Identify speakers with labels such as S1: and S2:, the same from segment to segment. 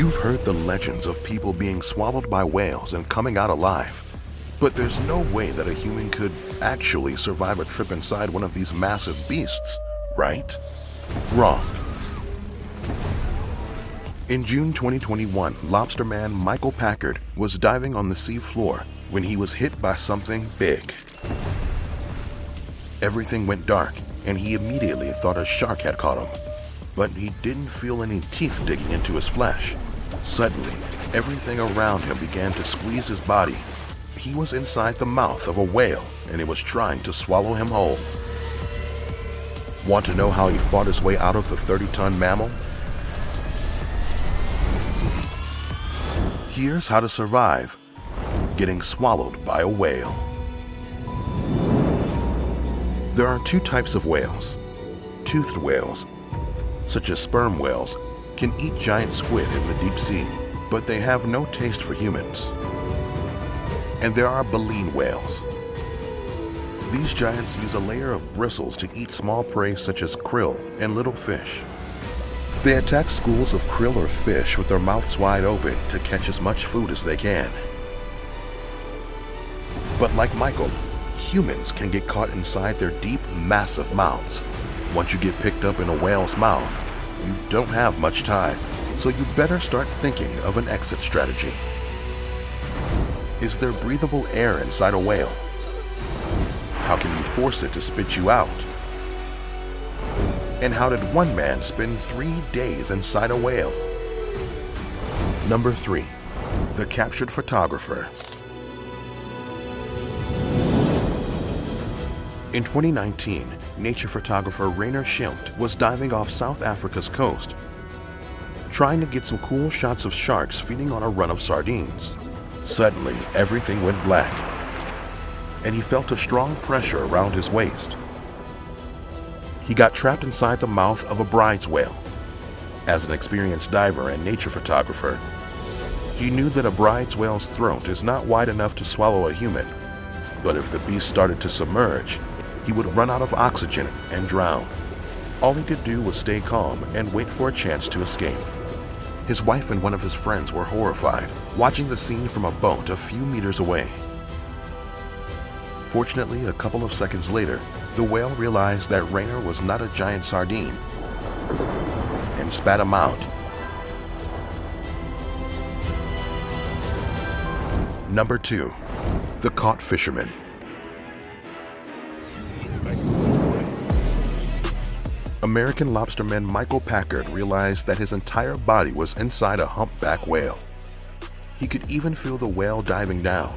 S1: You've heard the legends of people being swallowed by whales and coming out alive, but there's no way that a human could actually survive a trip inside one of these massive beasts, right? Wrong. In June 2021, lobster man Michael Packard was diving on the sea floor when he was hit by something big. Everything went dark, and he immediately thought a shark had caught him. But he didn't feel any teeth digging into his flesh. Suddenly, everything around him began to squeeze his body. He was inside the mouth of a whale, and it was trying to swallow him whole. Want to know how he fought his way out of the 30-ton mammal? Here's how to survive getting swallowed by a whale. There are two types of whales. Toothed whales, such as sperm whales, can eat giant squid in the deep sea, but they have no taste for humans. And there are baleen whales. These giants use a layer of bristles to eat small prey such as krill and little fish. They attack schools of krill or fish with their mouths wide open to catch as much food as they can. But like Michael, humans can get caught inside their deep, massive mouths. Once you get picked up in a whale's mouth, you don't have much time, so you better start thinking of an exit strategy. Is there breathable air inside a whale? How can you force it to spit you out? And how did one man spend 3 days inside a whale? Number 3. The captured photographer. In 2019, nature photographer Rainer Schilt was diving off South Africa's coast, trying to get some cool shots of sharks feeding on a run of sardines. Suddenly, everything went black, and he felt a strong pressure around his waist. He got trapped inside the mouth of a bride's whale. As an experienced diver and nature photographer, he knew that a bride's whale's throat is not wide enough to swallow a human, but if the beast started to submerge, he would run out of oxygen and drown. All he could do was stay calm and wait for a chance to escape. His wife and one of his friends were horrified, watching the scene from a boat a few meters away. Fortunately, a couple of seconds later, the whale realized that Rainer was not a giant sardine and spat him out. Number 2. The caught fisherman. American lobsterman Michael Packard realized that his entire body was inside a humpback whale. He could even feel the whale diving down.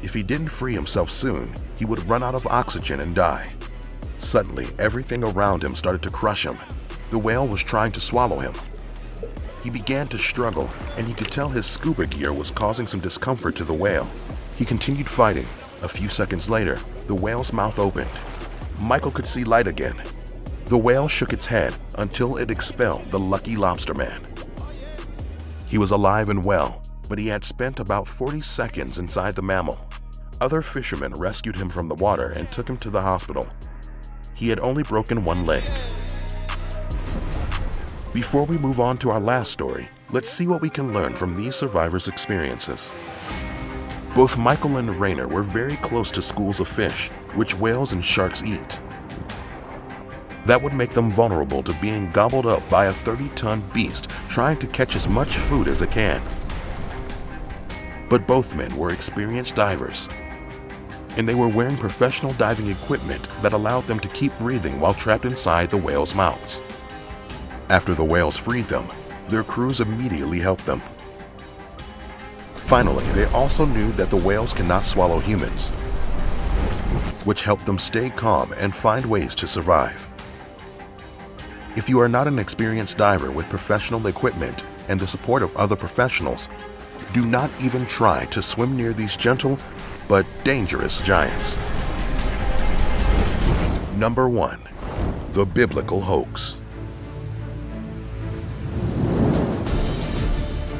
S1: If he didn't free himself soon, he would run out of oxygen and die. Suddenly, everything around him started to crush him. The whale was trying to swallow him. He began to struggle, and he could tell his scuba gear was causing some discomfort to the whale. He continued fighting. A few seconds later, the whale's mouth opened. Michael could see light again. The whale shook its head until it expelled the lucky lobsterman. He was alive and well, but he had spent about 40 seconds inside the mammal. Other fishermen rescued him from the water and took him to the hospital. He had only broken one leg. Before we move on to our last story, let's see what we can learn from these survivors' experiences. Both Michael and Rainer were very close to schools of fish, which whales and sharks eat. That would make them vulnerable to being gobbled up by a 30-ton beast trying to catch as much food as it can. But both men were experienced divers, and they were wearing professional diving equipment that allowed them to keep breathing while trapped inside the whales' mouths. After the whales freed them, their crews immediately helped them. Finally, they also knew that the whales cannot swallow humans, which helped them stay calm and find ways to survive. If you are not an experienced diver with professional equipment and the support of other professionals, do not even try to swim near these gentle but dangerous giants. Number 1. The biblical hoax.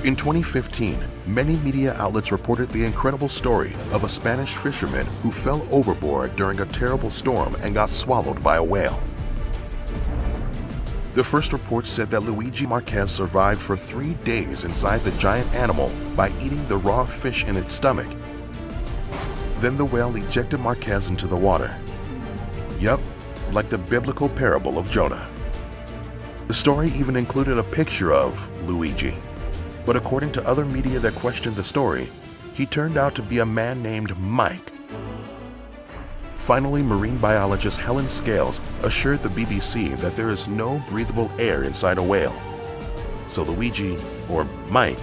S1: In 2015, many media outlets reported the incredible story of a Spanish fisherman who fell overboard during a terrible storm and got swallowed by a whale. The first report said that Luigi Marquez survived for 3 days inside the giant animal by eating the raw fish in its stomach. Then the whale ejected Marquez into the water. Yep, like the biblical parable of Jonah. The story even included a picture of Luigi, but according to other media that questioned the story, he turned out to be a man named Mike. Finally, marine biologist Helen Scales assured the BBC that there is no breathable air inside a whale. So Luigi, or Mike,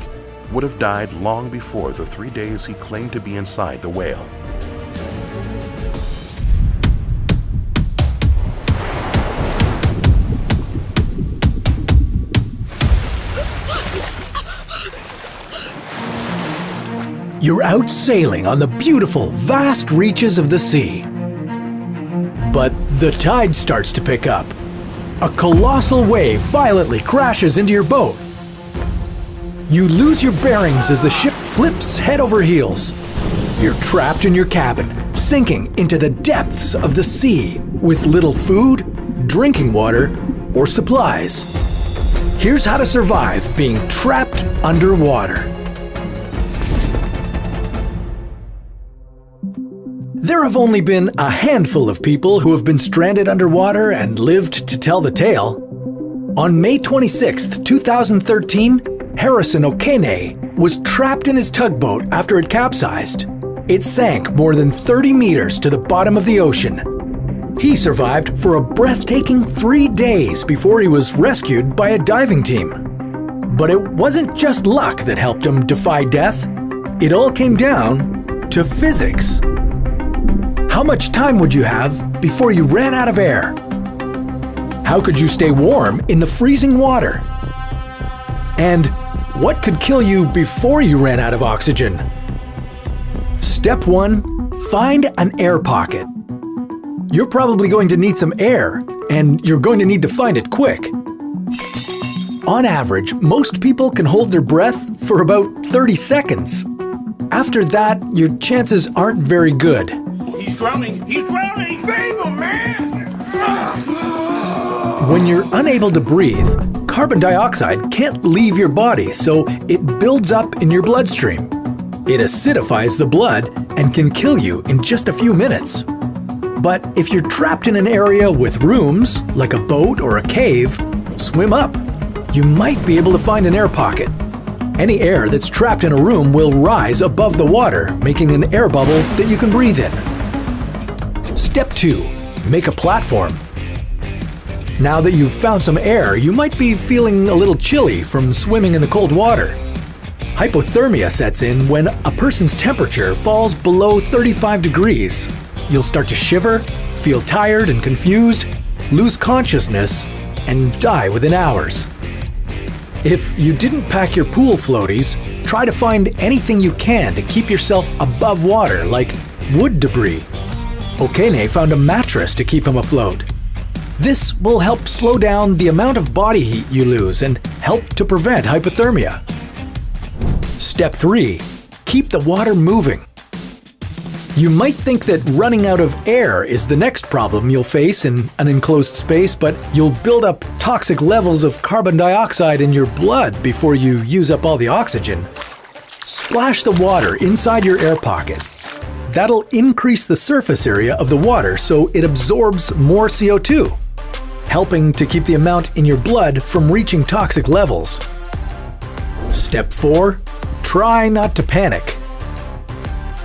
S1: would have died long before the 3 days he claimed to be inside the whale.
S2: You're out sailing on the beautiful, vast reaches of the sea. But the tide starts to pick up. A colossal wave violently crashes into your boat. You lose your bearings as the ship flips head over heels. You're trapped in your cabin, sinking into the depths of the sea with little food, drinking water, or supplies. Here's how to survive being trapped underwater. There have only been a handful of people who have been stranded underwater and lived to tell the tale. On May 26, 2013, Harrison Okene was trapped in his tugboat after it capsized. It sank more than 30 meters to the bottom of the ocean. He survived for a breathtaking 3 days before he was rescued by a diving team. But it wasn't just luck that helped him defy death. It all came down to physics. How much time would you have before you ran out of air? How could you stay warm in the freezing water? And what could kill you before you ran out of oxygen? Step 1, find an air pocket. You're probably going to need some air, and you're going to need to find it quick. On average, most people can hold their breath for about 30 seconds. After that, your chances aren't very good.
S3: He's drowning! He's drowning! Save him, man!
S2: When you're unable to breathe, carbon dioxide can't leave your body, so it builds up in your bloodstream. It acidifies the blood and can kill you in just a few minutes. But if you're trapped in an area with rooms, like a boat or a cave, swim up. You might be able to find an air pocket. Any air that's trapped in a room will rise above the water, making an air bubble that you can breathe in. Step 2. Make a platform. Now that you've found some air, you might be feeling a little chilly from swimming in the cold water. Hypothermia sets in when a person's temperature falls below 35 degrees. You'll start to shiver, feel tired and confused, lose consciousness, and die within hours. If you didn't pack your pool floaties, try to find anything you can to keep yourself above water, like wood debris. Okene found a mattress to keep him afloat. This will help slow down the amount of body heat you lose and help to prevent hypothermia. Step 3. Keep the water moving. You might think that running out of air is the next problem you'll face in an enclosed space, but you'll build up toxic levels of carbon dioxide in your blood before you use up all the oxygen. Splash the water inside your air pocket. That'll increase the surface area of the water so it absorbs more CO2, helping to keep the amount in your blood from reaching toxic levels. Step 4. Try not to panic.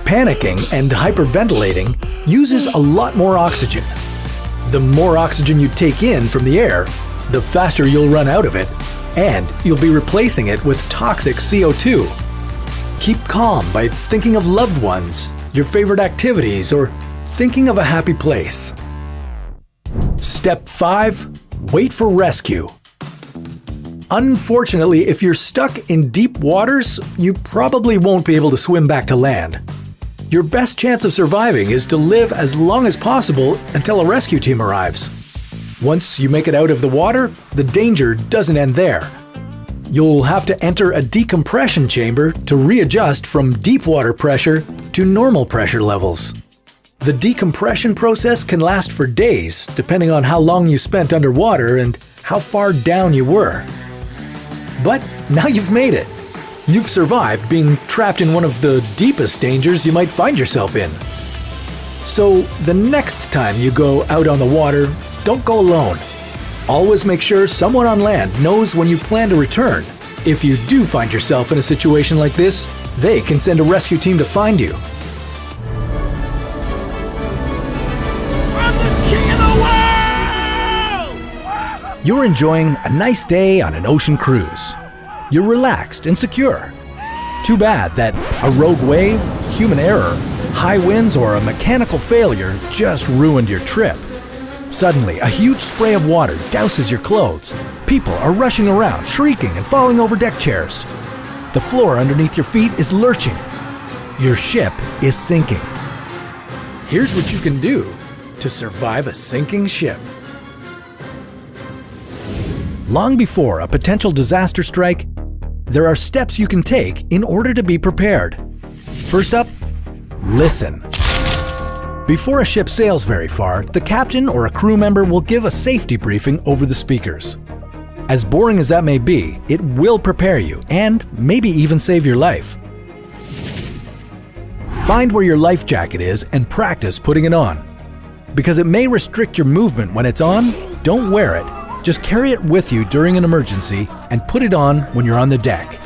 S2: Panicking and hyperventilating uses a lot more oxygen. The more oxygen you take in from the air, the faster you'll run out of it, and you'll be replacing it with toxic CO2. Keep calm by thinking of loved ones, your favorite activities, or thinking of a happy place. Step 5. Wait for rescue. Unfortunately, if you're stuck in deep waters, you probably won't be able to swim back to land. Your best chance of surviving is to live as long as possible until a rescue team arrives. Once you make it out of the water, the danger doesn't end there. You'll have to enter a decompression chamber to readjust from deep water pressure to normal pressure levels. The decompression process can last for days, depending on how long you spent underwater and how far down you were. But now you've made it. You've survived being trapped in one of the deepest dangers you might find yourself in. So the next time you go out on the water, don't go alone. Always make sure someone on land knows when you plan to return. If you do find yourself in a situation like this, they can send a rescue team to find you.
S3: I'm the king of the world!
S2: You're enjoying a nice day on an ocean cruise. You're relaxed and secure. Too bad that a rogue wave, human error, high winds, or a mechanical failure just ruined your trip. Suddenly, a huge spray of water douses your clothes. People are rushing around, shrieking and falling over deck chairs. The floor underneath your feet is lurching. Your ship is sinking. Here's what you can do to survive a sinking ship. Long before a potential disaster strike, there are steps you can take in order to be prepared. First up, listen. Before a ship sails very far, the captain or a crew member will give a safety briefing over the speakers. As boring as that may be, it will prepare you and maybe even save your life. Find where your life jacket is and practice putting it on. Because it may restrict your movement when it's on, don't wear it. Just carry it with you during an emergency and put it on when you're on the deck.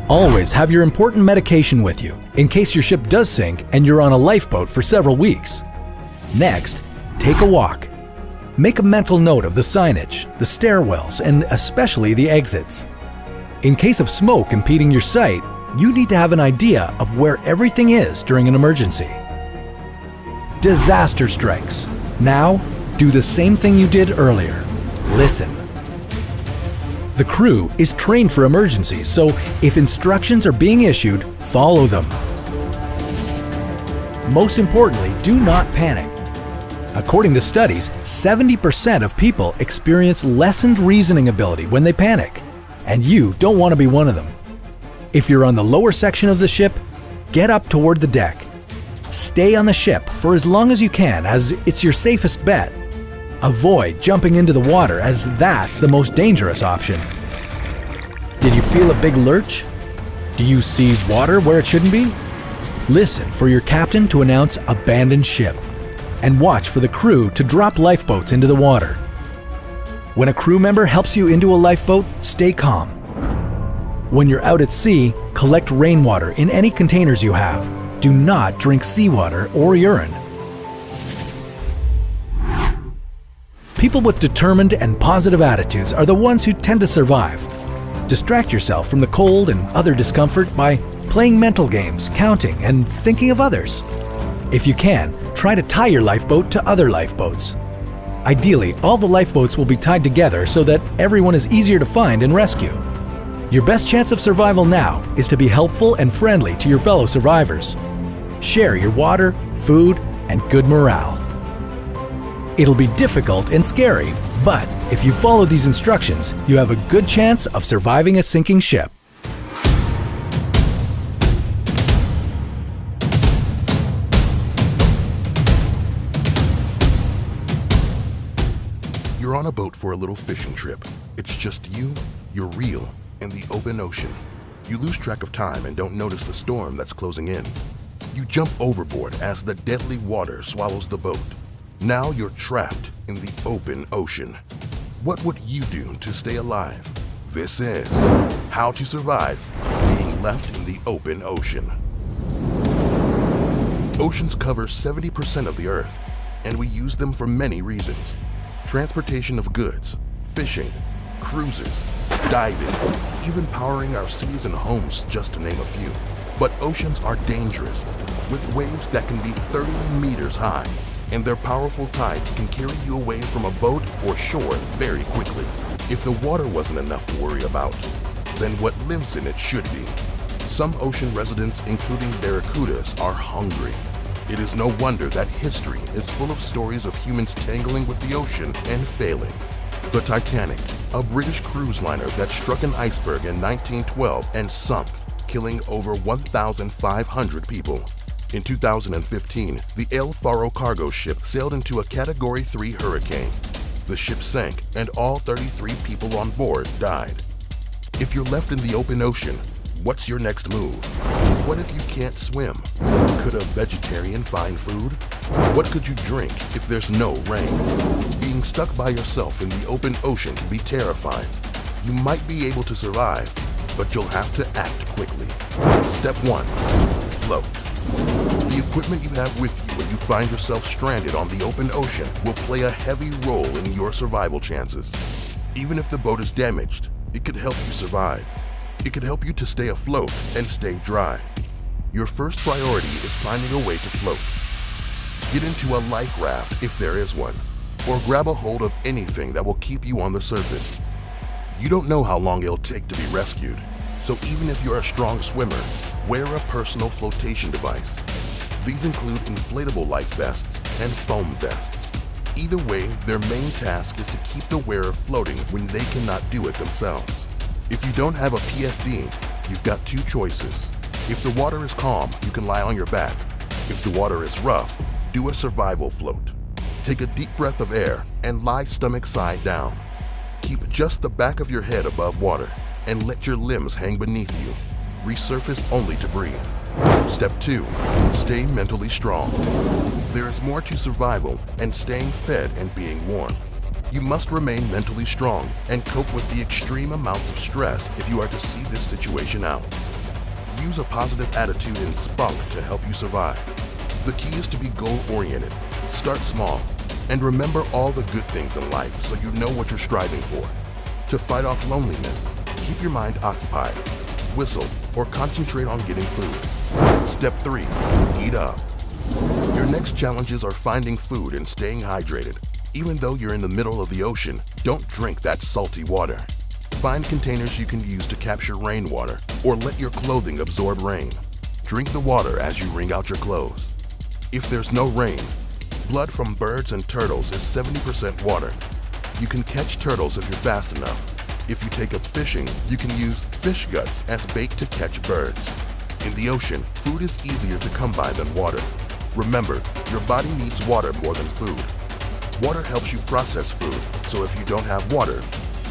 S2: Always have your important medication with you in case your ship does sink and you're on a lifeboat for several weeks. Next, take a walk. Make a mental note of the signage, the stairwells, and especially the exits. In case of smoke impeding your sight, you need to have an idea of where everything is during an emergency. Disaster strikes. Now, do the same thing you did earlier. Listen. The crew is trained for emergencies, so if instructions are being issued, follow them. Most importantly, do not panic. According to studies, 70% of people experience lessened reasoning ability when they panic, and you don't want to be one of them. If you're on the lower section of the ship, get up toward the deck. Stay on the ship for as long as you can, as it's your safest bet. Avoid jumping into the water, as that's the most dangerous option. Did you feel a big lurch? Do you see water where it shouldn't be? Listen for your captain to announce abandoned ship, and watch for the crew to drop lifeboats into the water. When a crew member helps you into a lifeboat, stay calm. When you're out at sea, collect rainwater in any containers you have. Do not drink seawater or urine. People with determined and positive attitudes are the ones who tend to survive. Distract yourself from the cold and other discomfort by playing mental games, counting, and thinking of others. If you can, try to tie your lifeboat to other lifeboats. Ideally, all the lifeboats will be tied together so that everyone is easier to find and rescue. Your best chance of survival now is to be helpful and friendly to your fellow survivors. Share your water, food, and good morale. It'll be difficult and scary, but if you follow these instructions, you have a good chance of surviving a sinking ship.
S1: You're on a boat for a little fishing trip. It's just you, your reel, and the open ocean. You lose track of time and don't notice the storm that's closing in. You jump overboard as the deadly water swallows the boat. Now you're trapped in the open ocean. What would you do to stay alive? This is how to survive being left in the open ocean. Oceans cover 70% of the Earth, and we use them for many reasons. Transportation of goods, fishing, cruises, diving, even powering our cities and homes, just to name a few. But oceans are dangerous, with waves that can be 30 meters high, and their powerful tides can carry you away from a boat or shore very quickly. If the water wasn't enough to worry about, then what lives in it should be. Some ocean residents, including barracudas, are hungry. It is no wonder that history is full of stories of humans tangling with the ocean and failing. The Titanic, a British cruise liner that struck an iceberg in 1912 and sunk, killing over 1,500 people. In 2015, the El Faro cargo ship sailed into a Category 3 hurricane. The ship sank and all 33 people on board died. If you're left in the open ocean, what's your next move? What if you can't swim? Could a vegetarian find food? What could you drink if there's no rain? Being stuck by yourself in the open ocean can be terrifying. You might be able to survive, but you'll have to act quickly. Step 1. Float. The equipment you have with you when you find yourself stranded on the open ocean will play a heavy role in your survival chances. Even if the boat is damaged, it could help you survive. It could help you to stay afloat and stay dry. Your first priority is finding a way to float. Get into a life raft if there is one, or grab a hold of anything that will keep you on the surface. You don't know how long it'll take to be rescued, so even if you're a strong swimmer, wear a personal flotation device. These include inflatable life vests and foam vests. Either way, their main task is to keep the wearer floating when they cannot do it themselves. If you don't have a PFD, you've got two choices. If the water is calm, you can lie on your back. If the water is rough, do a survival float. Take a deep breath of air and lie stomach side down. Keep just the back of your head above water and let your limbs hang beneath you. Resurface only to breathe. Step 2. Stay mentally strong. There is more to survival and staying fed and being warm. You must remain mentally strong and cope with the extreme amounts of stress if you are to see this situation out. Use a positive attitude and spunk to help you survive. The key is to be goal-oriented. Start small, and remember all the good things in life so you know what you're striving for. To fight off loneliness, keep your mind occupied, whistle, or concentrate on getting food. Step 3. Eat up. Your next challenges are finding food and staying hydrated. Even though you're in the middle of the ocean, don't drink that salty water. Find containers you can use to capture rainwater, or let your clothing absorb rain. Drink the water as you wring out your clothes. If there's no rain, blood from birds and turtles is 70% water. You can catch turtles if you're fast enough. If you take up fishing, you can use fish guts as bait to catch birds. In the ocean, food is easier to come by than water. Remember, your body needs water more than food. Water helps you process food, so if you don't have water,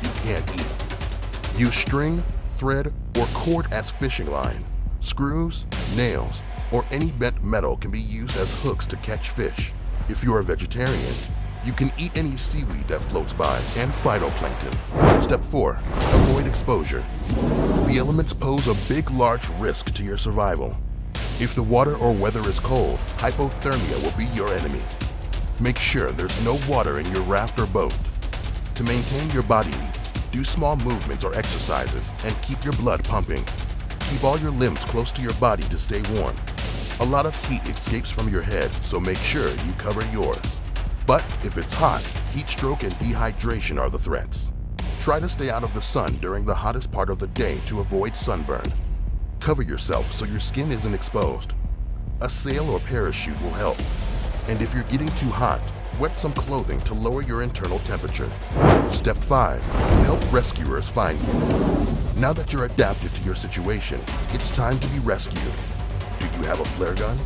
S1: you can't eat. Use string, thread, or cord as fishing line. Screws, nails, or any bent metal can be used as hooks to catch fish. If you're a vegetarian, you can eat any seaweed that floats by and phytoplankton. Step 4. Avoid exposure. The elements pose a big, large risk to your survival. If the water or weather is cold, hypothermia will be your enemy. Make sure there's no water in your raft or boat. To maintain your body heat, do small movements or exercises and keep your blood pumping. Keep all your limbs close to your body to stay warm. A lot of heat escapes from your head, so make sure you cover yours. But if it's hot, heat stroke and dehydration are the threats. Try to stay out of the sun during the hottest part of the day to avoid sunburn. Cover yourself so your skin isn't exposed. A sail or parachute will help. And if you're getting too hot, wet some clothing to lower your internal temperature. Step 5. Help rescuers find you. Now that you're adapted to your situation, it's time to be rescued. Do you have a flare gun?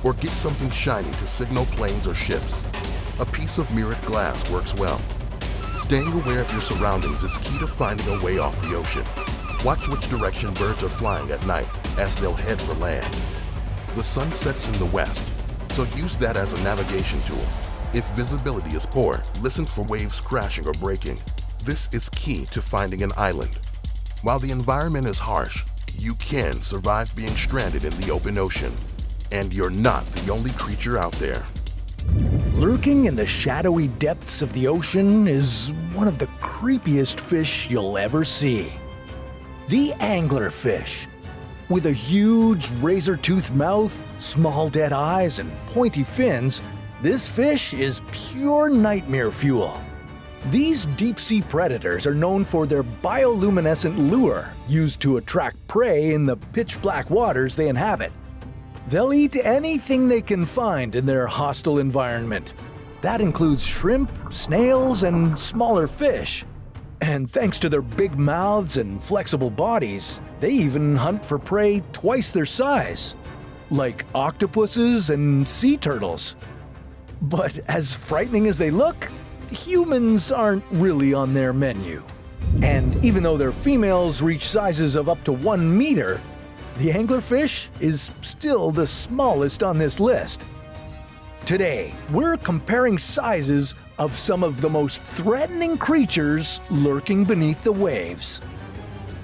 S1: Or get something shiny to signal planes or ships? A piece of mirrored glass works well. Staying aware of your surroundings is key to finding a way off the ocean. Watch which direction birds are flying at night, as they'll head for land. The sun sets in the west, so use that as a navigation tool. If visibility is poor, listen for waves crashing or breaking. This is key to finding an island. While the environment is harsh, you can survive being stranded in the open ocean. And you're not the only creature out there.
S2: Lurking in the shadowy depths of the ocean is one of the creepiest fish you'll ever see. The anglerfish. With a huge razor-toothed mouth, small dead eyes, and pointy fins, this fish is pure nightmare fuel. These deep-sea predators are known for their bioluminescent lure, used to attract prey in the pitch-black waters they inhabit. They'll eat anything they can find in their hostile environment. That includes shrimp, snails, and smaller fish. And thanks to their big mouths and flexible bodies, they even hunt for prey twice their size, like octopuses and sea turtles. But as frightening as they look, humans aren't really on their menu. And even though their females reach sizes of up to 1 meter, the anglerfish is still the smallest on this list. Today, we're comparing sizes of some of the most threatening creatures lurking beneath the waves.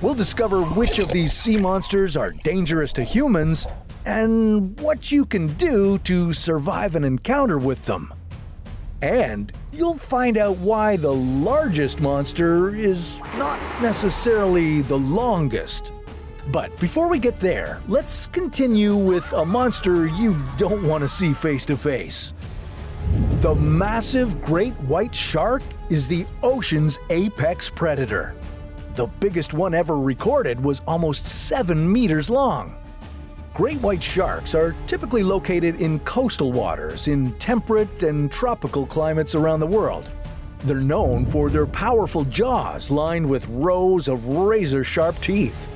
S2: We'll discover which of these sea monsters are dangerous to humans and what you can do to survive an encounter with them. And you'll find out why the largest monster is not necessarily the longest. But before we get there, let's continue with a monster you don't want to see face to face. The massive great white shark is the ocean's apex predator. The biggest one ever recorded was almost 7 meters long. Great white sharks are typically located in coastal waters in temperate and tropical climates around the world. They're known for their powerful jaws lined with rows of razor-sharp teeth.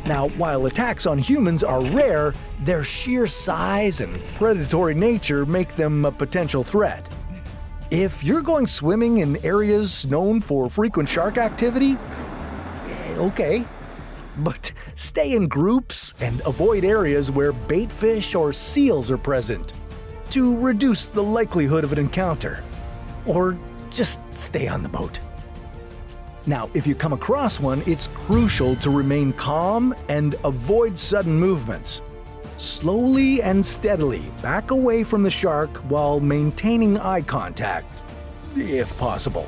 S2: Now, while attacks on humans are rare, their sheer size and predatory nature make them a potential threat. If you're going swimming in areas known for frequent shark activity, okay. But stay in groups and avoid areas where baitfish or seals are present to reduce the likelihood of an encounter. Or just stay on the boat. Now, if you come across one, it's crucial to remain calm and avoid sudden movements. Slowly and steadily back away from the shark while maintaining eye contact, if possible.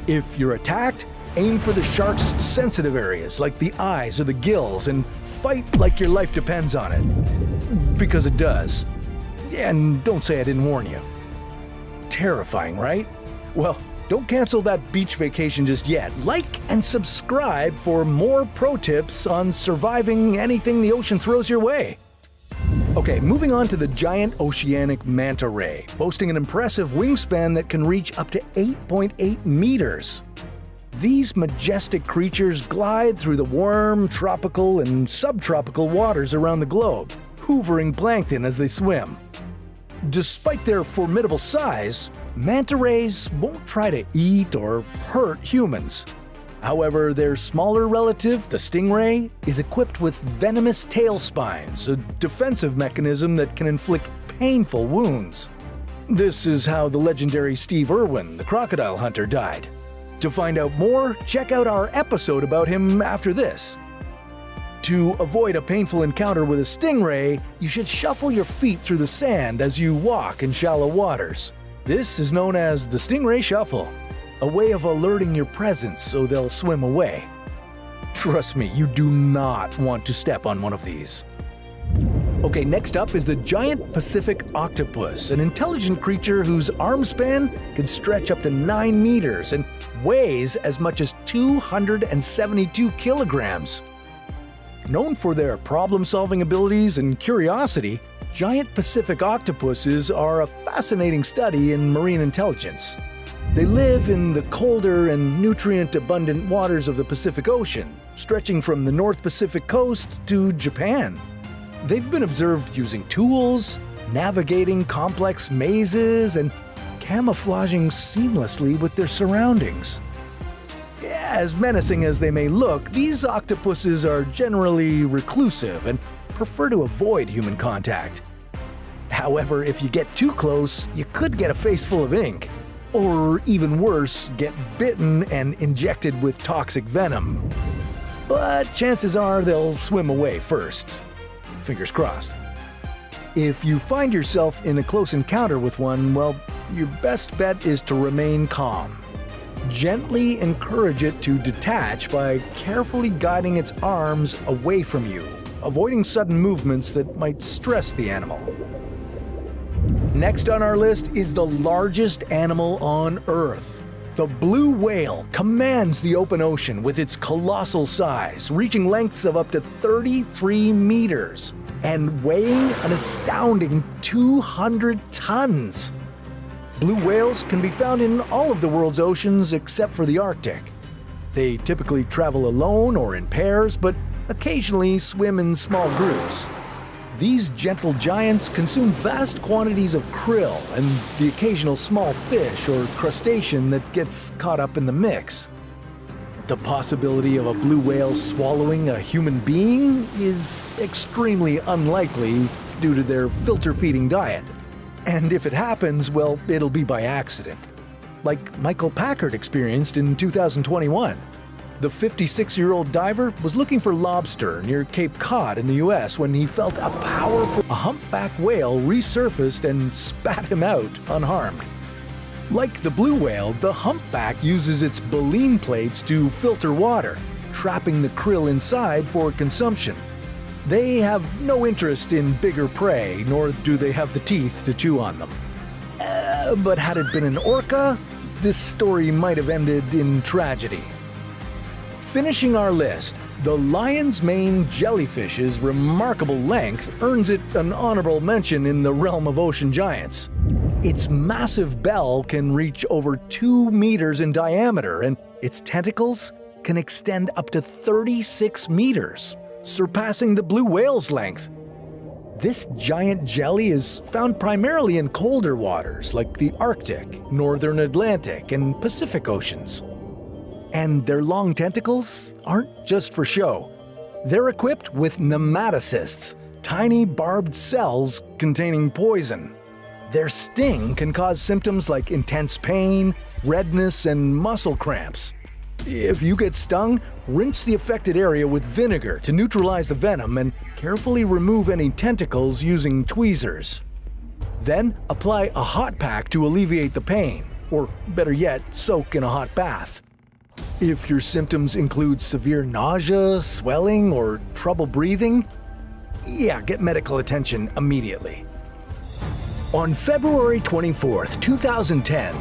S2: If you're attacked, aim for the shark's sensitive areas like the eyes or the gills and fight like your life depends on it. Because it does. And don't say I didn't warn you. Terrifying, right? Well, don't cancel that beach vacation just yet. Like and subscribe for more pro tips on surviving anything the ocean throws your way. Okay, moving on to the giant oceanic manta ray, boasting an impressive wingspan that can reach up to 8.8 meters. These majestic creatures glide through the warm, tropical, and subtropical waters around the globe, hoovering plankton as they swim. Despite their formidable size, manta rays won't try to eat or hurt humans. However, their smaller relative, the stingray, is equipped with venomous tail spines, a defensive mechanism that can inflict painful wounds. This is how the legendary Steve Irwin, the crocodile hunter, died. To find out more, check out our episode about him after this. To avoid a painful encounter with a stingray, you should shuffle your feet through the sand as you walk in shallow waters. This is known as the stingray shuffle, a way of alerting your presence so they'll swim away. Trust me, you do not want to step on one of these. Okay, next up is the giant Pacific octopus, an intelligent creature whose arm span can stretch up to 9 meters and weighs as much as 272 kilograms. Known for their problem-solving abilities and curiosity, giant Pacific octopuses are a fascinating study in marine intelligence. They live in the colder and nutrient-abundant waters of the Pacific Ocean, stretching from the North Pacific coast to Japan. They've been observed using tools, navigating complex mazes, and camouflaging seamlessly with their surroundings. As menacing as they may look, these octopuses are generally reclusive and prefer to avoid human contact. However, if you get too close, you could get a face full of ink. Or even worse, get bitten and injected with toxic venom. But chances are they'll swim away first. Fingers crossed. If you find yourself in a close encounter with one, well, your best bet is to remain calm. Gently encourage it to detach by carefully guiding its arms away from you, avoiding sudden movements that might stress the animal. Next on our list is the largest animal on Earth. The blue whale commands the open ocean with its colossal size, reaching lengths of up to 33 meters and weighing an astounding 200 tons. Blue whales can be found in all of the world's oceans except for the Arctic. They typically travel alone or in pairs, but occasionally swim in small groups. These gentle giants consume vast quantities of krill and the occasional small fish or crustacean that gets caught up in the mix. The possibility of a blue whale swallowing a human being is extremely unlikely due to their filter-feeding diet. And if it happens, well, it'll be by accident, like Michael Packard experienced in 2021. The 56-year-old diver was looking for lobster near Cape Cod in the US when he felt a humpback whale resurfaced and spat him out unharmed. Like the blue whale, the humpback uses its baleen plates to filter water, trapping the krill inside for consumption. They have no interest in bigger prey, nor do they have the teeth to chew on them. But had it been an orca, this story might have ended in tragedy. Finishing our list, the lion's mane jellyfish's remarkable length earns it an honorable mention in the realm of ocean giants. Its massive bell can reach over 2 meters in diameter, and its tentacles can extend up to 36 meters, surpassing the blue whale's length. This giant jelly is found primarily in colder waters like the Arctic, Northern Atlantic, and Pacific Oceans. And their long tentacles aren't just for show. They're equipped with nematocysts, tiny barbed cells containing poison. Their sting can cause symptoms like intense pain, redness, and muscle cramps. If you get stung, rinse the affected area with vinegar to neutralize the venom and carefully remove any tentacles using tweezers. Then apply a hot pack to alleviate the pain, or better yet, soak in a hot bath. If your symptoms include severe nausea, swelling, or trouble breathing, get medical attention immediately. On February 24th, 2010,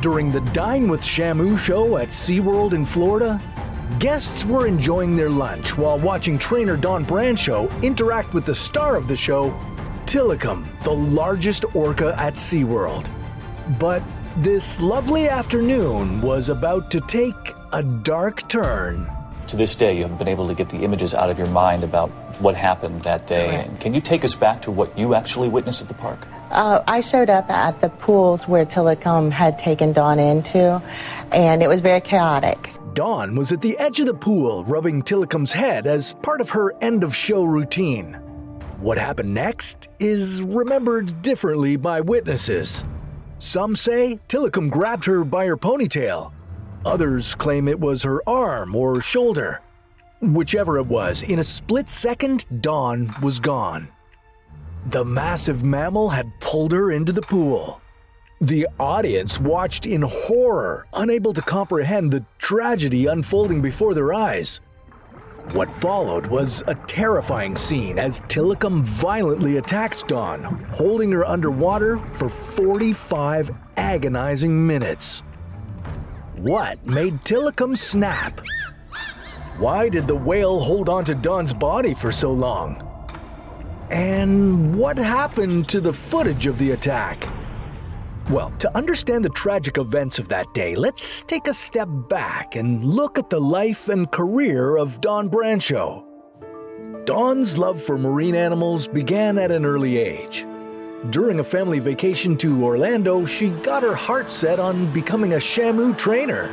S2: during the Dine with Shamu show at SeaWorld in Florida, guests were enjoying their lunch while watching trainer Don Brancho interact with the star of the show, Tilikum, the largest orca at SeaWorld. But this lovely afternoon was about to take a dark turn.
S4: To this day, you haven't been able to get the images out of your mind about what happened that day.
S5: Correct.
S4: Can you take us back to what you actually witnessed at the park?
S5: I showed up at the pools where Tilikum had taken Dawn into, and it was very chaotic.
S2: Dawn was at the edge of the pool rubbing Tilikum's head as part of her end-of-show routine. What happened next is remembered differently by witnesses. Some say Tilikum grabbed her by her ponytail. Others claim it was her arm or shoulder. Whichever it was, in a split second, Dawn was gone. The massive mammal had pulled her into the pool. The audience watched in horror, unable to comprehend the tragedy unfolding before their eyes. What followed was a terrifying scene as Tilikum violently attacked Dawn, holding her underwater for 45 agonizing minutes. What made Tilikum snap? Why did the whale hold onto Dawn's body for so long? And what happened to the footage of the attack? Well, to understand the tragic events of that day, let's take a step back and look at the life and career of Dawn Brancho. Dawn's love for marine animals began at an early age. During a family vacation to Orlando, she got her heart set on becoming a Shamu trainer.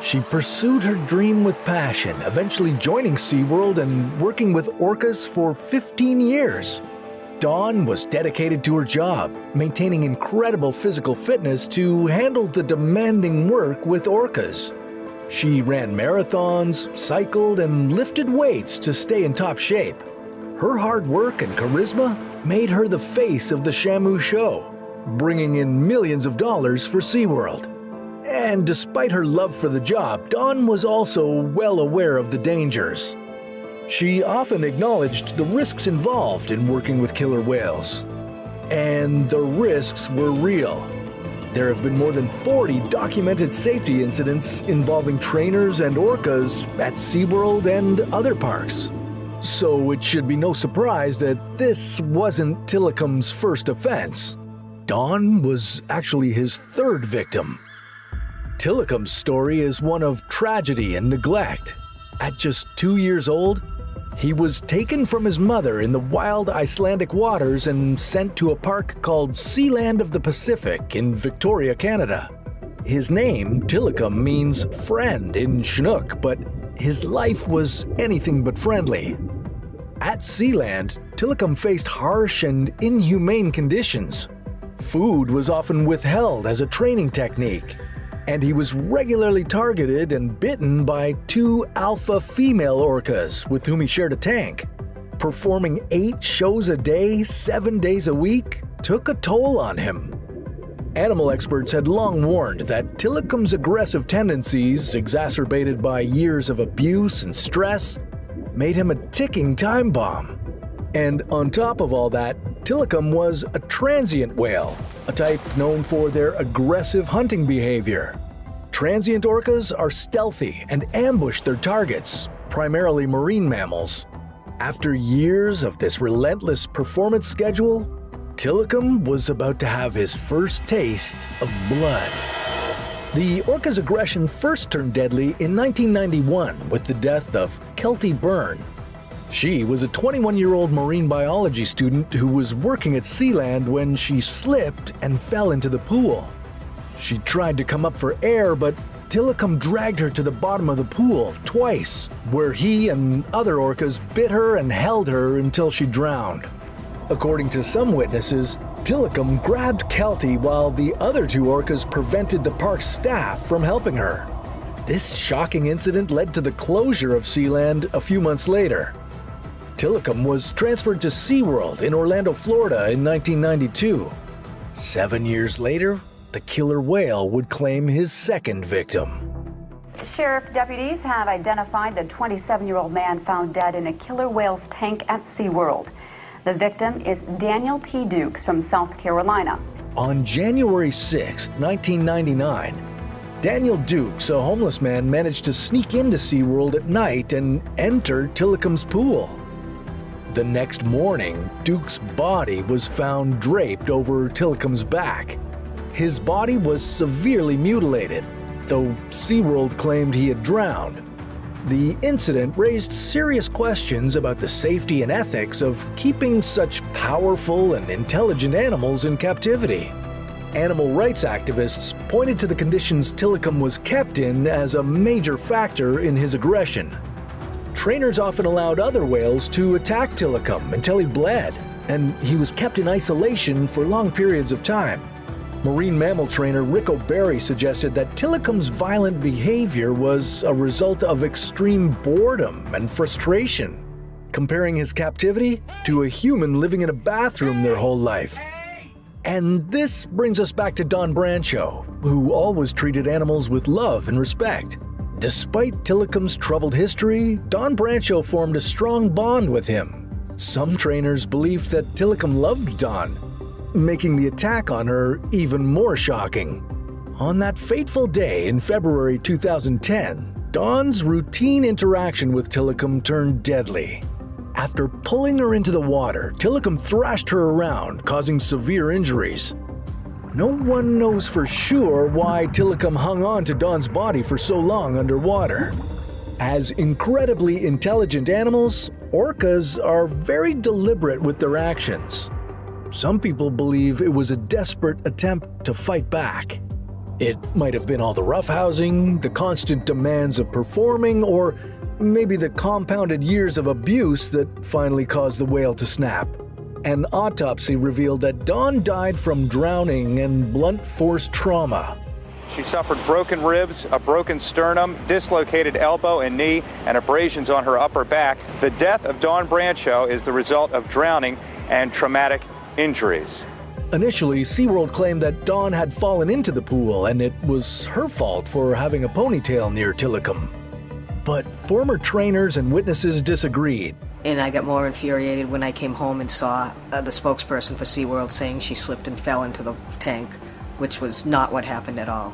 S2: She pursued her dream with passion, eventually joining SeaWorld and working with orcas for 15 years. Dawn was dedicated to her job, maintaining incredible physical fitness to handle the demanding work with orcas. She ran marathons, cycled, and lifted weights to stay in top shape. Her hard work and charisma made her the face of the Shamu show, bringing in millions of dollars for SeaWorld. And despite her love for the job, Dawn was also well aware of the dangers. She often acknowledged the risks involved in working with killer whales. And the risks were real. There have been more than 40 documented safety incidents involving trainers and orcas at SeaWorld and other parks. So it should be no surprise that this wasn't Tilikum's first offense. Dawn was actually his third victim. Tilikum's story is one of tragedy and neglect. At just 2 years old, He was taken from his mother in the wild Icelandic waters and sent to a park called Sealand of the Pacific in Victoria, Canada. His name, Tilikum, means friend in Chinook, but his life was anything but friendly. At Sealand, Tilikum faced harsh and inhumane conditions. Food was often withheld as a training technique, and he was regularly targeted and bitten by 2 alpha female orcas with whom he shared a tank. Performing 8 shows a day, 7 days a week, took a toll on him. Animal experts had long warned that Tilikum's aggressive tendencies, exacerbated by years of abuse and stress, made him a ticking time bomb. And on top of all that, Tilikum was a transient whale, a type known for their aggressive hunting behavior. Transient orcas are stealthy and ambush their targets, primarily marine mammals. After years of this relentless performance schedule, Tilikum was about to have his first taste of blood. The orca's aggression first turned deadly in 1991 with the death of Kelty Byrne. She was a 21-year-old marine biology student who was working at Sealand when she slipped and fell into the pool. She tried to come up for air, but Tilikum dragged her to the bottom of the pool twice, where he and other orcas bit her and held her until she drowned. According to some witnesses, Tilikum grabbed Kelty while the other 2 orcas prevented the park's staff from helping her. This shocking incident led to the closure of Sealand a few months later. Tilikum was transferred to SeaWorld in Orlando, Florida in 1992. 7 years later, the killer whale would claim his second victim.
S6: Sheriff deputies have identified the 27-year-old man found dead in a killer whale's tank at SeaWorld. The victim is Daniel P. Dukes from South Carolina.
S2: On January 6, 1999, Daniel Dukes, a homeless man, managed to sneak into SeaWorld at night and enter Tilikum's pool. The next morning, Dukes' body was found draped over Tilikum's back. His body was severely mutilated, though SeaWorld claimed he had drowned. The incident raised serious questions about the safety and ethics of keeping such powerful and intelligent animals in captivity. Animal rights activists pointed to the conditions Tilikum was kept in as a major factor in his aggression. Trainers often allowed other whales to attack Tilikum until he bled, and he was kept in isolation for long periods of time. Marine mammal trainer Rick O'Berry suggested that Tilikum's violent behavior was a result of extreme boredom and frustration, comparing his captivity to a human living in a bathroom their whole life. And this brings us back to Don Brancho, who always treated animals with love and respect. Despite Tilikum's troubled history, Don Brancho formed a strong bond with him. Some trainers believed that Tilikum loved Don, making the attack on her even more shocking. On that fateful day in February 2010, Don's routine interaction with Tilikum turned deadly. After pulling her into the water, Tilikum thrashed her around, causing severe injuries. No one knows for sure why Tilikum hung on to Don's body for so long underwater. As incredibly intelligent animals, orcas are very deliberate with their actions. Some people believe it was a desperate attempt to fight back. It might have been all the roughhousing, the constant demands of performing, or maybe the compounded years of abuse that finally caused the whale to snap. An autopsy revealed that Dawn died from drowning and blunt force trauma.
S7: She suffered broken ribs, a broken sternum, dislocated elbow and knee, and abrasions on her upper back. The death of Dawn Brancho is the result of drowning and traumatic injuries.
S2: Initially, SeaWorld claimed that Dawn had fallen into the pool and it was her fault for having a ponytail near Tilikum. But former trainers and witnesses disagreed.
S8: And I got more infuriated when I came home and saw the spokesperson for SeaWorld saying she slipped and fell into the tank, which was not what happened at all.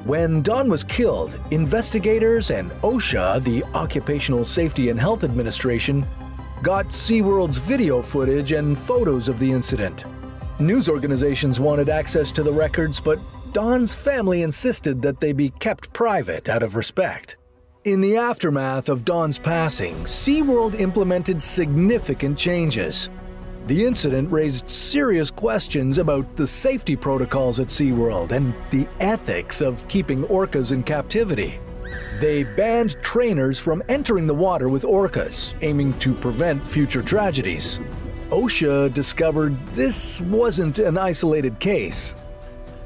S2: When Dawn was killed, investigators and OSHA, the Occupational Safety and Health Administration, got SeaWorld's video footage and photos of the incident. News organizations wanted access to the records, but Dawn's family insisted that they be kept private out of respect. In the aftermath of Dawn's passing, SeaWorld implemented significant changes. The incident raised serious questions about the safety protocols at SeaWorld and the ethics of keeping orcas in captivity. They banned trainers from entering the water with orcas, aiming to prevent future tragedies. OSHA discovered this wasn't an isolated case.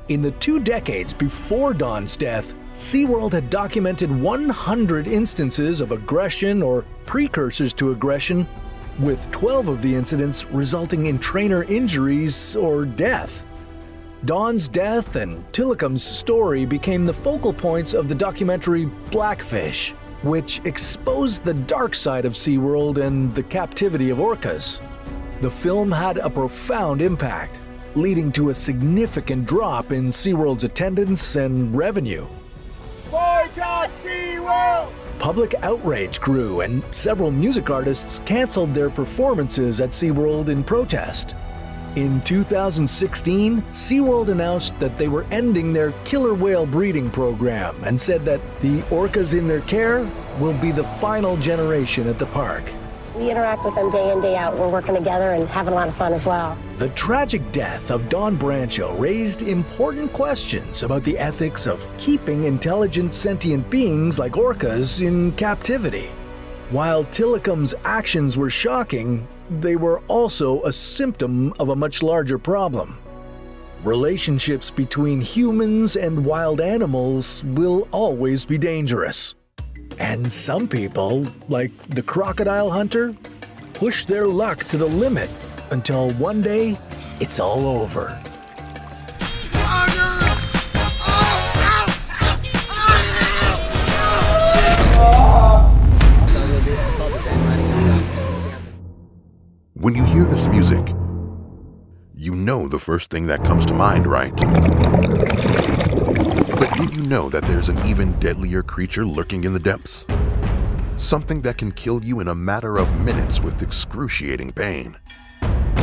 S2: In the 2 decades before Dawn's death, SeaWorld had documented 100 instances of aggression or precursors to aggression, with 12 of the incidents resulting in trainer injuries or death. Dawn's death and Tillicum's story became the focal points of the documentary Blackfish, which exposed the dark side of SeaWorld and the captivity of orcas. The film had a profound impact, leading to a significant drop in SeaWorld's attendance and revenue.
S3: Boycott SeaWorld!
S2: Public outrage grew, and several music artists canceled their performances at SeaWorld in protest. In 2016, SeaWorld announced that they were ending their killer whale breeding program and said that the orcas in their care will be the final generation at the park.
S9: We interact with them day in, day out. We're working together and having a lot of fun as well.
S2: The tragic death of Dawn Brancho raised important questions about the ethics of keeping intelligent sentient beings like orcas in captivity. While Tillicum's actions were shocking, they were also a symptom of a much larger problem. Relationships between humans and wild animals will always be dangerous. And some people, like the crocodile hunter, push their luck to the limit until one day it's all over.
S1: When you hear this music, you know the first thing that comes to mind, right? But did you know that there's an even deadlier creature lurking in the depths? Something that can kill you in a matter of minutes with excruciating pain.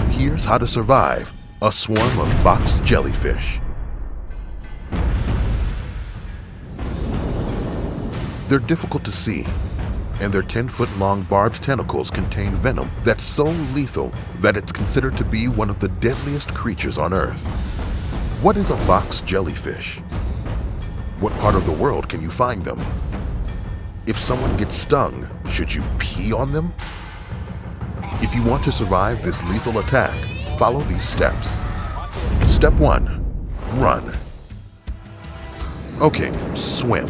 S1: Here's how to survive a swarm of box jellyfish. They're difficult to see, and their 10-foot-long barbed tentacles contain venom that's so lethal that it's considered to be one of the deadliest creatures on Earth. What is a box jellyfish? What part of the world can you find them? If someone gets stung, should you pee on them? If you want to survive this lethal attack, follow these steps. Step 1. Run. Okay, swim.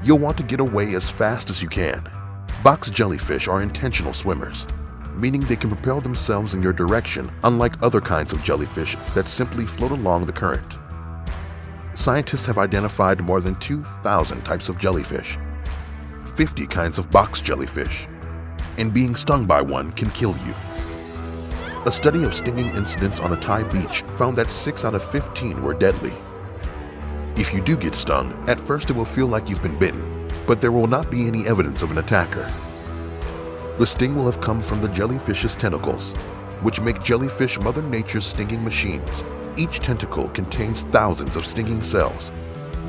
S1: You'll want to get away as fast as you can. Box jellyfish are intentional swimmers, meaning they can propel themselves in your direction, unlike other kinds of jellyfish that simply float along the current. Scientists have identified more than 2,000 types of jellyfish, 50 kinds of box jellyfish, and being stung by one can kill you. A study of stinging incidents on a Thai beach found that 6 out of 15 were deadly. If you do get stung, at first it will feel like you've been bitten, but there will not be any evidence of an attacker. The sting will have come from the jellyfish's tentacles, which make jellyfish Mother Nature's stinging machines. Each tentacle contains thousands of stinging cells.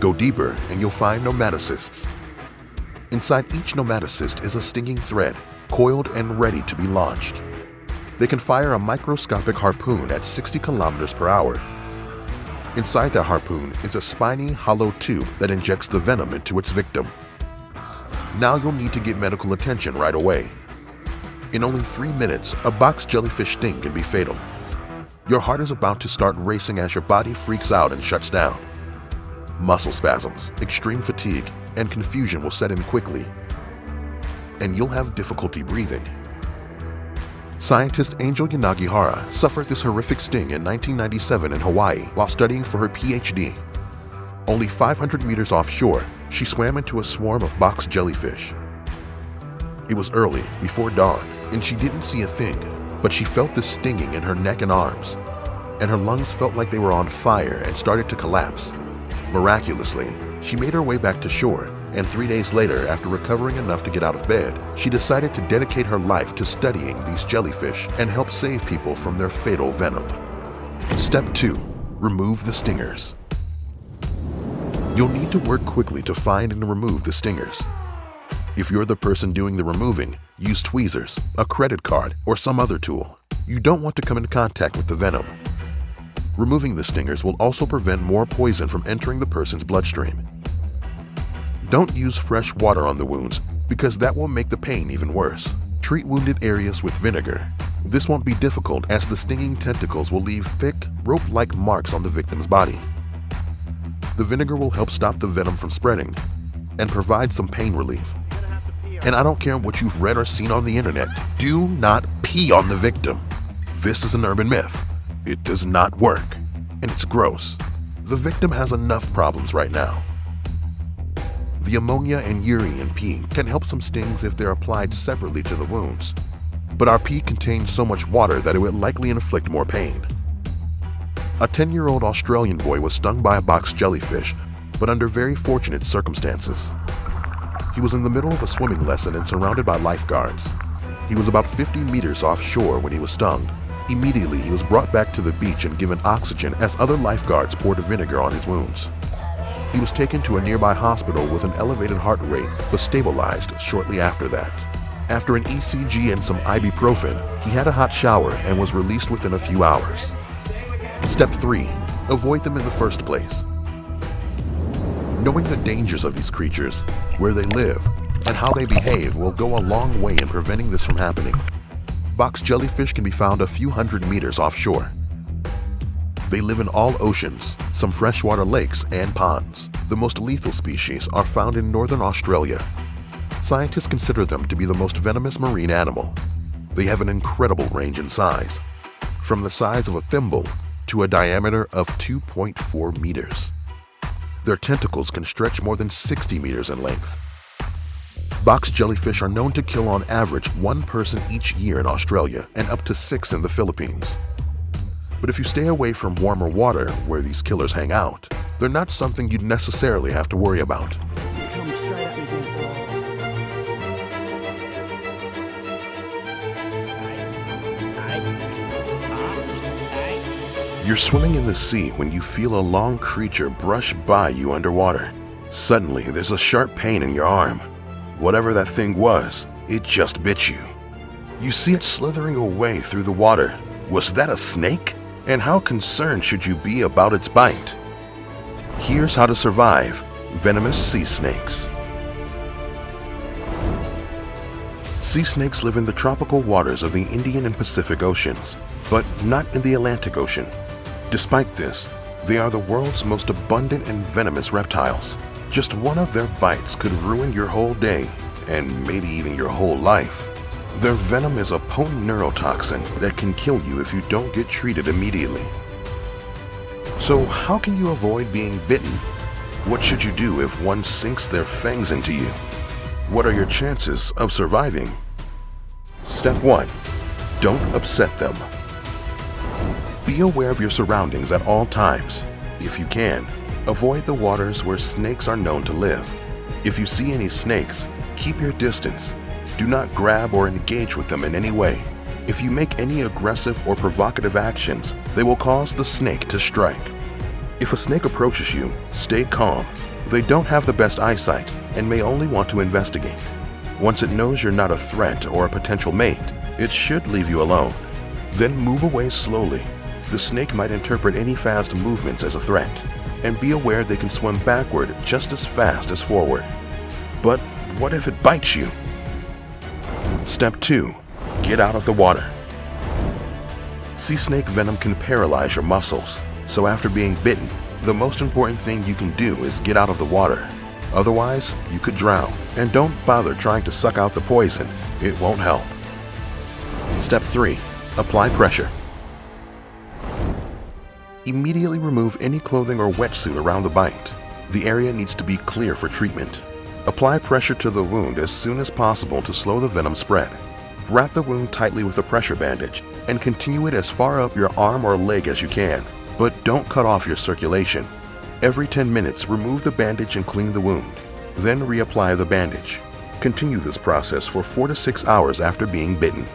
S1: Go deeper and you'll find nematocysts. Inside each nematocyst is a stinging thread, coiled and ready to be launched. They can fire a microscopic harpoon at 60 kilometers per hour. Inside that harpoon is a spiny, hollow tube that injects the venom into its victim. Now you'll need to get medical attention right away. In only 3 minutes, a box jellyfish sting can be fatal. Your heart is about to start racing as your body freaks out and shuts down. Muscle spasms, extreme fatigue, and confusion will set in quickly, and you'll have difficulty breathing. Scientist Angel Yanagihara suffered this horrific sting in 1997 in Hawaii while studying for her PhD. Only 500 meters offshore, she swam into a swarm of box jellyfish. It was early, before dawn, and she didn't see a thing, but she felt the stinging in her neck and arms, and her lungs felt like they were on fire and started to collapse. Miraculously, she made her way back to shore, and 3 days later, after recovering enough to get out of bed, she decided to dedicate her life to studying these jellyfish and help save people from their fatal venom. Step 2. Remove the stingers. You'll need to work quickly to find and remove the stingers. If you're the person doing the removing, use tweezers, a credit card, or some other tool. You don't want to come in contact with the venom. Removing the stingers will also prevent more poison from entering the person's bloodstream. Don't use fresh water on the wounds because that will make the pain even worse. Treat wounded areas with vinegar. This won't be difficult as the stinging tentacles will leave thick, rope-like marks on the victim's body. The vinegar will help stop the venom from spreading and provide some pain relief. And I don't care what you've read or seen on the internet, do not pee on the victim. This is an urban myth. It does not work, and it's gross. The victim has enough problems right now. The ammonia and urine in pee can help some stings if they're applied separately to the wounds. But our pee contains so much water that it would likely inflict more pain. A 10-year-old Australian boy was stung by a box jellyfish, but under very fortunate circumstances. He was in the middle of a swimming lesson and surrounded by lifeguards. He was about 50 meters offshore when he was stung. Immediately, he was brought back to the beach and given oxygen as other lifeguards poured vinegar on his wounds. He was taken to a nearby hospital with an elevated heart rate, but stabilized shortly after that. After an ECG and some ibuprofen, he had a hot shower and was released within a few hours. Step 3. Avoid them in the first place. Knowing the dangers of these creatures, where they live, and how they behave will go a long way in preventing this from happening. Box jellyfish can be found a few hundred meters offshore. They live in all oceans, some freshwater lakes and ponds. The most lethal species are found in northern Australia. Scientists consider them to be the most venomous marine animal. They have an incredible range in size, from the size of a thimble to a diameter of 2.4 meters. Their tentacles can stretch more than 60 meters in length. Box jellyfish are known to kill on average 1 person each year in Australia and up to 6 in the Philippines. But if you stay away from warmer water where these killers hang out, they're not something you'd necessarily have to worry about. You're swimming in the sea when you feel a long creature brush by you underwater. Suddenly, there's a sharp pain in your arm. Whatever that thing was, it just bit you. You see it slithering away through the water. Was that a snake? And how concerned should you be about its bite? Here's how to survive venomous sea snakes. Sea snakes live in the tropical waters of the Indian and Pacific Oceans, but not in the Atlantic Ocean. Despite this, they are the world's most abundant and venomous reptiles. Just one of their bites could ruin your whole day, and maybe even your whole life. Their venom is a potent neurotoxin that can kill you if you don't get treated immediately. So how can you avoid being bitten? What should you do if one sinks their fangs into you? What are your chances of surviving? Step 1. Don't upset them. Be aware of your surroundings at all times. If you can, avoid the waters where snakes are known to live. If you see any snakes, keep your distance. Do not grab or engage with them in any way. If you make any aggressive or provocative actions, they will cause the snake to strike. If a snake approaches you, stay calm. They don't have the best eyesight and may only want to investigate. Once it knows you're not a threat or a potential mate, it should leave you alone. Then move away slowly. The snake might interpret any fast movements as a threat, and be aware they can swim backward just as fast as forward. But what if it bites you? Step 2. Get out of the water. Sea snake venom can paralyze your muscles, so after being bitten, the most important thing you can do is get out of the water. Otherwise, you could drown, and don't bother trying to suck out the poison. It won't help. Step 3. Apply pressure. Immediately remove any clothing or wetsuit around the bite. The area needs to be clear for treatment. Apply pressure to the wound as soon as possible to slow the venom spread. Wrap the wound tightly with a pressure bandage and continue it as far up your arm or leg as you can, but don't cut off your circulation. Every 10 minutes, remove the bandage and clean the wound. Then reapply the bandage. Continue this process for 4 to 6 hours after being bitten.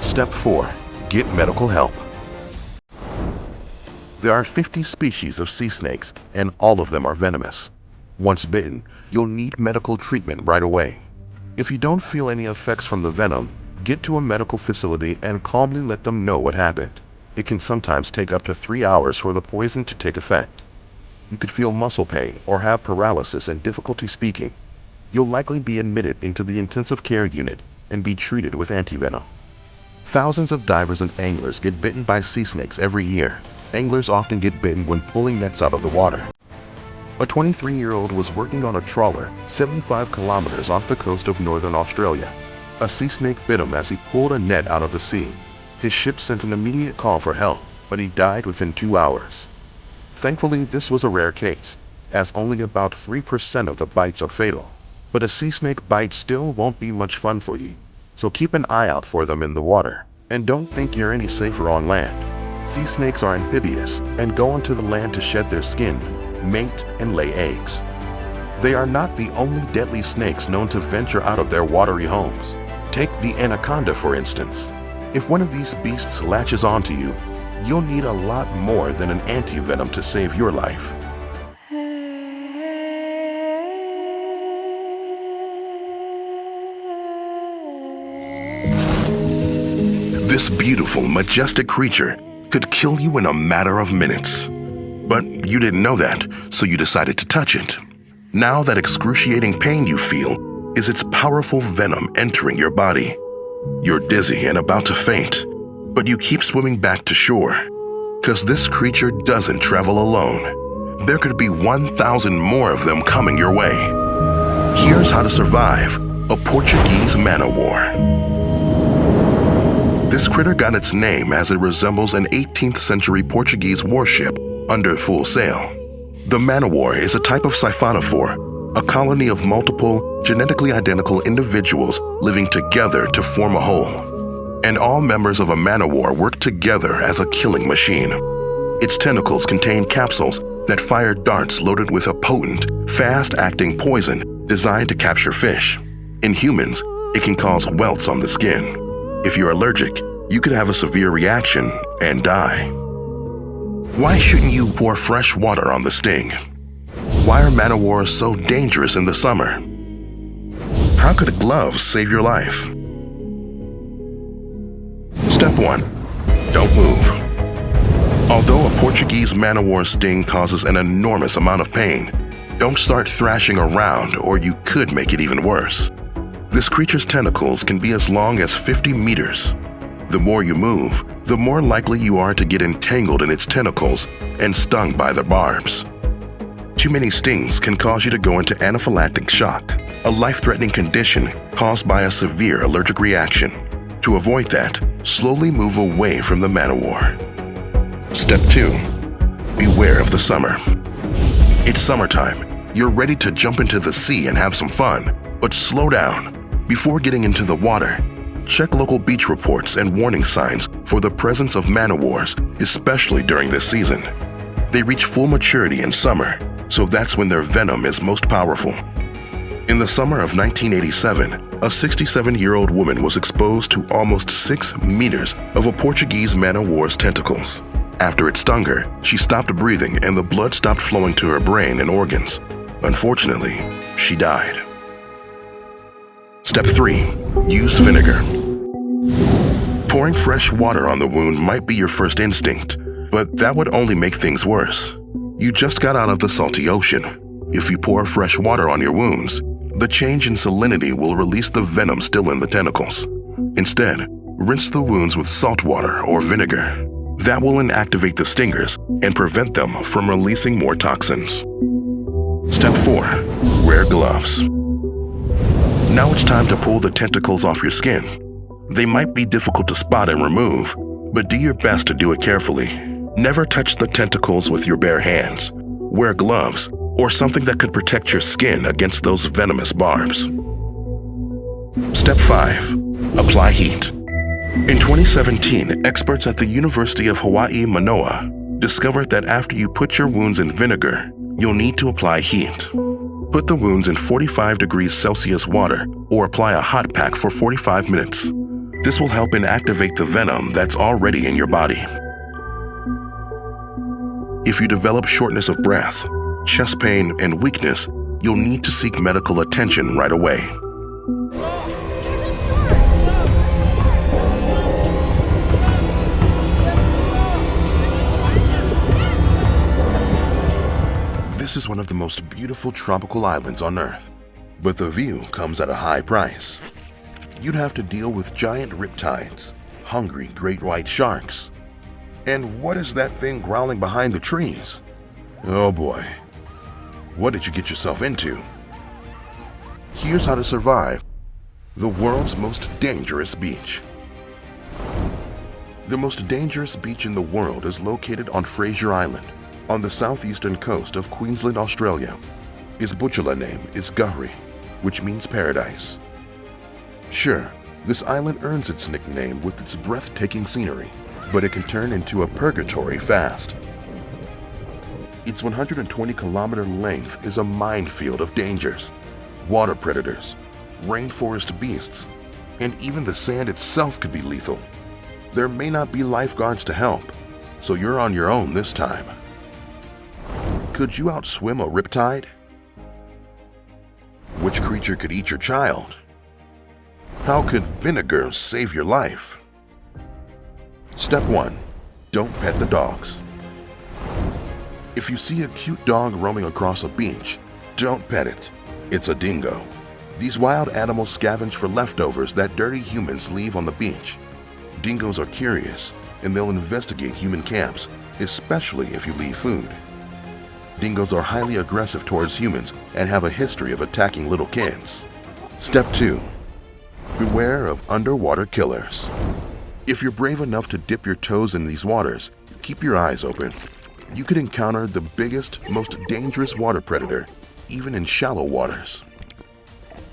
S1: Step 4. Get medical help. There are 50 species of sea snakes, and all of them are venomous. Once bitten, you'll need medical treatment right away. If you don't feel any effects from the venom, get to a medical facility and calmly let them know what happened. It can sometimes take up to 3 hours for the poison to take effect. You could feel muscle pain or have paralysis and difficulty speaking. You'll likely be admitted into the intensive care unit and be treated with antivenom. Thousands of divers and anglers get bitten by sea snakes every year. Anglers often get bitten when pulling nets out of the water. A 23-year-old was working on a trawler 75 kilometers off the coast of northern Australia. A sea snake bit him as he pulled a net out of the sea. His ship sent an immediate call for help, but he died within 2 hours. Thankfully, this was a rare case, as only about 3% of the bites are fatal. But a sea snake bite still won't be much fun for you, so keep an eye out for them in the water, and don't think you're any safer on land. Sea snakes are amphibious and go onto the land to shed their skin, mate, and lay eggs. They are not the only deadly snakes known to venture out of their watery homes. Take the anaconda, for instance. If one of these beasts latches onto you, you'll need a lot more than an antivenom to save your life. This beautiful, majestic creature could kill you in a matter of minutes. But you didn't know that, so you decided to touch it. Now that excruciating pain you feel is its powerful venom entering your body. You're dizzy and about to faint, but you keep swimming back to shore, because this creature doesn't travel alone. There could be 1,000 more of them coming your way. Here's how to survive a Portuguese man-o-war. This critter got its name as it resembles an 18th century Portuguese warship under full sail. The man-o-war is a type of siphonophore, a colony of multiple, genetically identical individuals living together to form a whole. And all members of a man-o-war work together as a killing machine. Its tentacles contain capsules that fire darts loaded with a potent, fast-acting poison designed to capture fish. In humans, it can cause welts on the skin. If you're allergic, you could have a severe reaction and die. Why shouldn't you pour fresh water on the sting? Why are man-o-wars so dangerous in the summer? How could gloves save your life? Step 1. Don't move. Although a Portuguese man-o-war sting causes an enormous amount of pain, don't start thrashing around or you could make it even worse. This creature's tentacles can be as long as 50 meters. The more you move, the more likely you are to get entangled in its tentacles and stung by the barbs. Too many stings can cause you to go into anaphylactic shock, a life-threatening condition caused by a severe allergic reaction. To avoid that, slowly move away from the man-o-war. Step 2. Beware of the summer. It's summertime. You're ready to jump into the sea and have some fun, but slow down. Before getting into the water, check local beach reports and warning signs for the presence of man-o-wars, especially during this season. They reach full maturity in summer, so that's when their venom is most powerful. In the summer of 1987, a 67-year-old woman was exposed to almost 6 meters of a Portuguese man-o-war's tentacles. After it stung her, she stopped breathing and the blood stopped flowing to her brain and organs. Unfortunately, she died. Step 3. Use vinegar. Pouring fresh water on the wound might be your first instinct, but that would only make things worse. You just got out of the salty ocean. If you pour fresh water on your wounds, the change in salinity will release the venom still in the tentacles. Instead, rinse the wounds with salt water or vinegar. That will inactivate the stingers and prevent them from releasing more toxins. Step 4. Wear gloves. Now it's time to pull the tentacles off your skin. They might be difficult to spot and remove, but do your best to do it carefully. Never touch the tentacles with your bare hands. Wear gloves or something that could protect your skin against those venomous barbs. Step 5. Apply heat. In 2017, experts at the University of Hawaii, Manoa, discovered that after you put your wounds in vinegar, you'll need to apply heat. Put the wounds in 45 degrees Celsius water or apply a hot pack for 45 minutes. This will help inactivate the venom that's already in your body. If you develop shortness of breath, chest pain, and weakness, you'll need to seek medical attention right away. This is one of the most beautiful tropical islands on Earth, but the view comes at a high price. You'd have to deal with giant riptides, hungry great white sharks. And what is that thing growling behind the trees? Oh boy, what did you get yourself into? Here's how to survive the world's most dangerous beach. The most dangerous beach in the world is located on Fraser Island, on the southeastern coast of Queensland, Australia. Its Butchula name is Gahri, which means paradise. Sure, this island earns its nickname with its breathtaking scenery, but it can turn into a purgatory fast. Its 120-kilometer length is a minefield of dangers, water predators, rainforest beasts, and even the sand itself could be lethal. There may not be lifeguards to help, so you're on your own this time. Could you outswim a riptide? Which creature could eat your child? How could vinegar save your life? Step 1. Don't pet the dogs. If you see a cute dog roaming across a beach, don't pet it. It's a dingo. These wild animals scavenge for leftovers that dirty humans leave on the beach. Dingoes are curious, and they'll investigate human camps, especially if you leave food. Dingoes are highly aggressive towards humans and have a history of attacking little kids. Step 2. Beware of underwater killers. If you're brave enough to dip your toes in these waters, keep your eyes open. You could encounter the biggest, most dangerous water predator, even in shallow waters.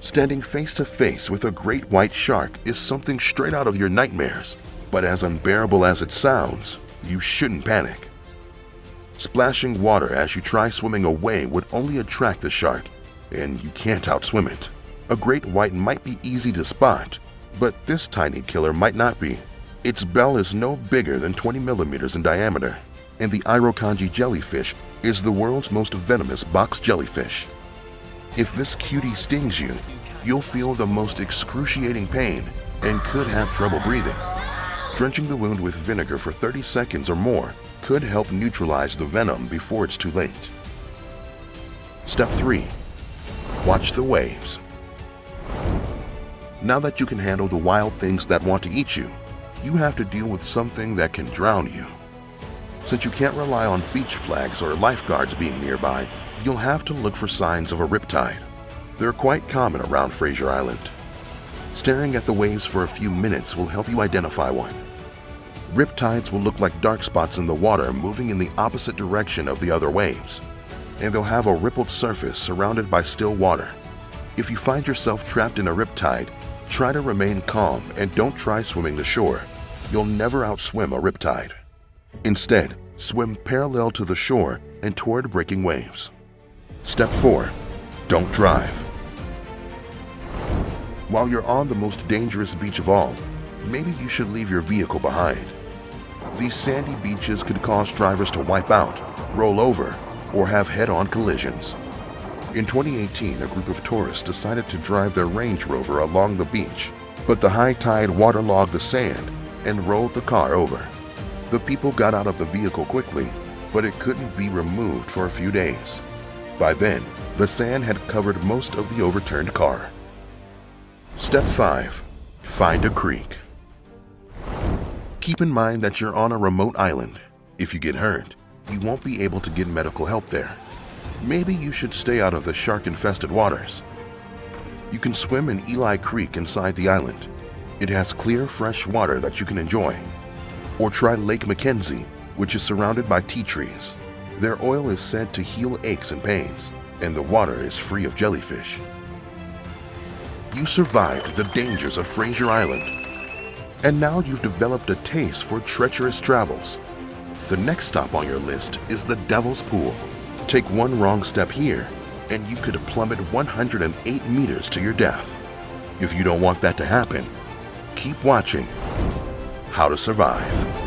S1: Standing face to face with a great white shark is something straight out of your nightmares, but as unbearable as it sounds, you shouldn't panic. Splashing water as you try swimming away would only attract the shark, and you can't outswim it. A great white might be easy to spot, but this tiny killer might not be. Its bell is no bigger than 20 millimeters in diameter, and the Irukandji jellyfish is the world's most venomous box jellyfish. If this cutie stings you, you'll feel the most excruciating pain and could have trouble breathing. Drenching the wound with vinegar for 30 seconds or more could help neutralize the venom before it's too late. Step 3. Watch the waves. Now that you can handle the wild things that want to eat you, you have to deal with something that can drown you. Since you can't rely on beach flags or lifeguards being nearby, you'll have to look for signs of a riptide. They're quite common around Fraser Island. Staring at the waves for a few minutes will help you identify one. Riptides will look like dark spots in the water moving in the opposite direction of the other waves, and they'll have a rippled surface surrounded by still water. If you find yourself trapped in a riptide, try to remain calm and don't try swimming to shore. You'll never outswim a riptide. Instead, swim parallel to the shore and toward breaking waves. Step 4. Don't drive. While you're on the most dangerous beach of all, maybe you should leave your vehicle behind. These sandy beaches could cause drivers to wipe out, roll over, or have head-on collisions. In 2018, a group of tourists decided to drive their Range Rover along the beach, but the high tide waterlogged the sand and rolled the car over. The people got out of the vehicle quickly, but it couldn't be removed for a few days. By then, the sand had covered most of the overturned car. Step 5. Find a creek. Keep in mind that you're on a remote island. If you get hurt, you won't be able to get medical help there. Maybe you should stay out of the shark-infested waters. You can swim in Eli Creek inside the island. It has clear, fresh water that you can enjoy. Or try Lake Mackenzie, which is surrounded by tea trees. Their oil is said to heal aches and pains, and the water is free of jellyfish. You survived the dangers of Fraser Island, and now you've developed a taste for treacherous travels. The next stop on your list is the Devil's Pool. Take one wrong step here, and you could plummet 108 meters to your death. If you don't want that to happen, keep watching How to Survive.